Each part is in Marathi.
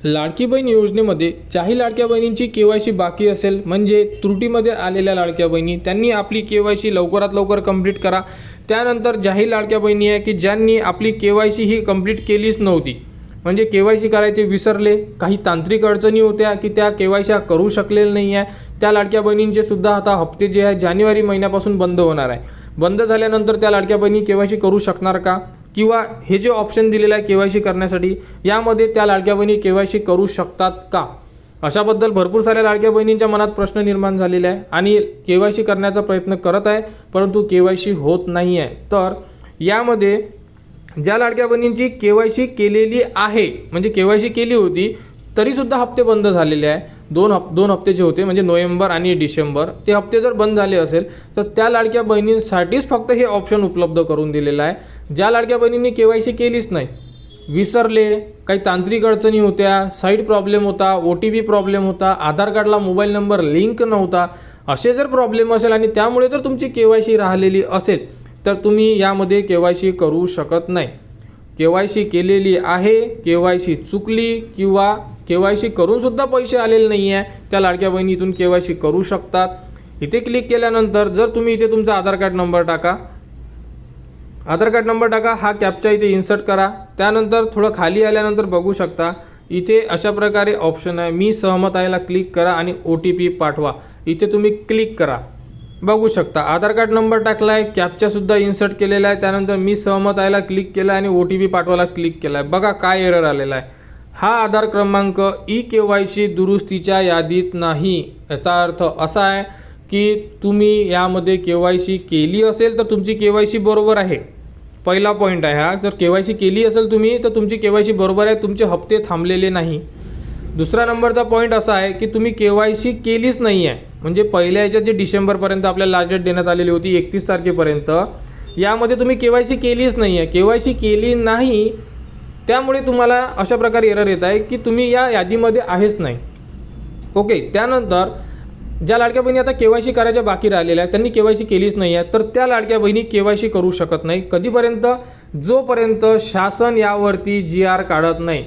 लाडकी बहीण योजनेमध्ये ज्याही लाडक्या बहिणींची केवायसी बाकी असेल, म्हणजे त्रुटीमध्ये आलेल्या लाडक्या बहिणी, त्यांनी आपली केवायसी लवकरात लवकर कंप्लीट करा। त्यानंतर ज्याही लाडक्या बहिणी आहे की ज्यांनी आपली केवायसी ही कंप्लीट केलीच नव्हती, म्हणजे केवायसी करायचे विसरले, काही तांत्रिक अडचणी होत्या की त्या केवायसी करू शकलेल्या नाही आहे, त्या लाडक्या बहिणींचे सुद्धा आता हप्ते जे आहे जानेवारी महिन्यापासून बंद होणार आहे। बंद झाल्यानंतर त्या लाडक्या बहिणी केवायसी करू शकणार का, किंवा हे जे ऑप्शन दिलेलं आहे केवायसी करण्यासाठी, यामध्ये त्या लाडक्या बहिणी केवायसी करू शकतात का, अशाबद्दल भरपूर साऱ्या लाडक्या बहिणींच्या मनात प्रश्न निर्माण झालेले आहे आणि केवायसी करण्याचा प्रयत्न करत आहे, परंतु केवायसी होत नाही आहे। तर यामध्ये ज्या लाडक्या बहिणींची केवायसी केलेली आहे, म्हणजे केवायसी केली होती तरीसुद्धा हप्ते बंद झालेले आहे, दोन हप्ते जे होते म्हणजे नोव्हेंबर आणि डिसेंबर, ते हप्ते जर बंद झाले असेल तर त्या लाडक्या बहिणींसाठीच फक्त हे ऑप्शन उपलब्ध करून दिलेलं आहे। ज्या लाडक्या बहिणींनी केवायसी केलीच नाही, विसरले, काही तांत्रिक अडचणी होत्या, साईड प्रॉब्लेम होता, OTP प्रॉब्लेम होता, आधार कार्डला मोबाईल नंबर लिंक नव्हता, असे जर प्रॉब्लेम असेल आणि त्यामुळे जर तुमची केवायसी राहिलेली असेल तर तुम्ही यामध्ये केवायसी करू शकत नाही। केवायसी केलेली आहे, केवायसी चुकली किंवा केवायसी करूनसुद्धा पैसे आलेले नाही आहे, त्या लाडक्या बहिणी इथून केवायसी करू शकतात। इथे क्लिक केल्यानंतर जर तुम्ही इथे तुमचा आधार कार्ड नंबर टाका, हा कॅप्चा इथे इन्सर्ट करा। त्यानंतर थोडं खाली आल्यानंतर बघू शकता इथे अशा प्रकारे ऑप्शन आहे, मी सहमत आहेला क्लिक करा आणि OTP पाठवा, इथे तुम्ही क्लिक करा। बघू शकता आधार कार्ड नंबर टाकला आहे, कॅप्चासुद्धा इन्सर्ट केलेला आहे, त्यानंतर मी सहमत आहेला क्लिक केला आणि OTP पाठवायला क्लिक केला आहे। बघा काय एरर आलेला आहे, हा आधार क्रमांक KYC दुरुस्तीच्या यादीत नाही। याचा अर्थ असा आहे की तुम्ही यामध्ये KYC केली असेल तर तुमची KYC बरोबर आहे, पहिला पॉईंट आहे हा। जर KYC केली असेल तुम्ही तर तुमची KYC बरोबर आहे, तुमचे हप्ते थांबलेले नाही। दुसरा नंबरचा पॉईंट असा आहे की तुम्ही KYC केलीच नाही आहे, म्हणजे पहिल्या याच्यात जे डिसेंबरपर्यंत आपल्याला लास्ट डेट देण्यात आलेली होती 31 तारखेपर्यंत, यामध्ये तुम्ही KYC केलीच नाही आहे। KYC केली नाही त्यामुळे तुम्हाला अशा प्रकारे एरर येत आहे की तुम्ही या यादीमध्ये आहेच नाही। ओके, त्यानंतर ज्या लाडक्या बहिणी आता KYC करायच्या बाकी राहिलेल्या आहेत, त्यांनी KYC केलीच नाही आहे, तर त्या लाडक्या बहिणी KYC करू शकत नाही कधीपर्यंत, जोपर्यंत शासन यावरती GR काढत नाही,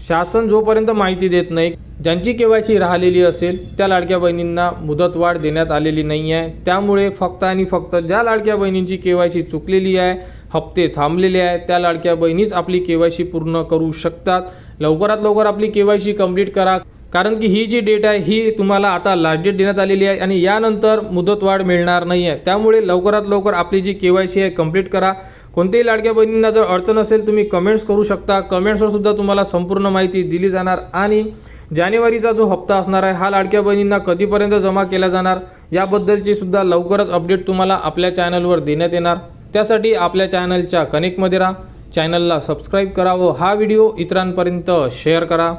शासन जोपर्यंत माहिती देत नाही। ज्यांची KYC राहिलेली असेल त्या लाडक्या बहिणींना मुदतवाढ देण्यात आलेली नाही आहे, त्यामुळे फक्त आणि फक्त ज्या लाडक्या बहिणींची KYC चुकलेली आहे, हप्ते थांबलेले आहेत, त्या लाडक्या बहिणीच आपली KYC पूर्ण करू शकतात। लवकरात लवकर आपली KYC कंप्लीट करा, कारण की ही जी डेट आहे ही तुम्हाला आता लास्ट डेट देण्यात आलेली आहे आणि यानंतर मुदतवाढ मिळणार नाही आहे, त्यामुळे लवकरात लवकर आपली जी KYC आहे कंप्लीट करा। कोणत्याही लाडक्या बहिणींना जर अडचण असेल तुम्ही कमेंट्स करू शकता, कमेंट्सवर सुद्धा तुम्हाला संपूर्ण माहिती दिली जाणार आणि जानेवारीचा जो हप्ता असणार आहे हा लाडक्या बहिणींना कधीपर्यंत जमा केला जाणार याबद्दलची सुद्धा लवकरच अपडेट तुम्हाला आपल्या चॅनलवर देण्यात येणार। त्यासाठी आपल्या चॅनलच्या कनेक्टमध्ये राहा, चॅनलला सबस्क्राईब करा व हा व्हिडिओ इतरांपर्यंत शेअर करा।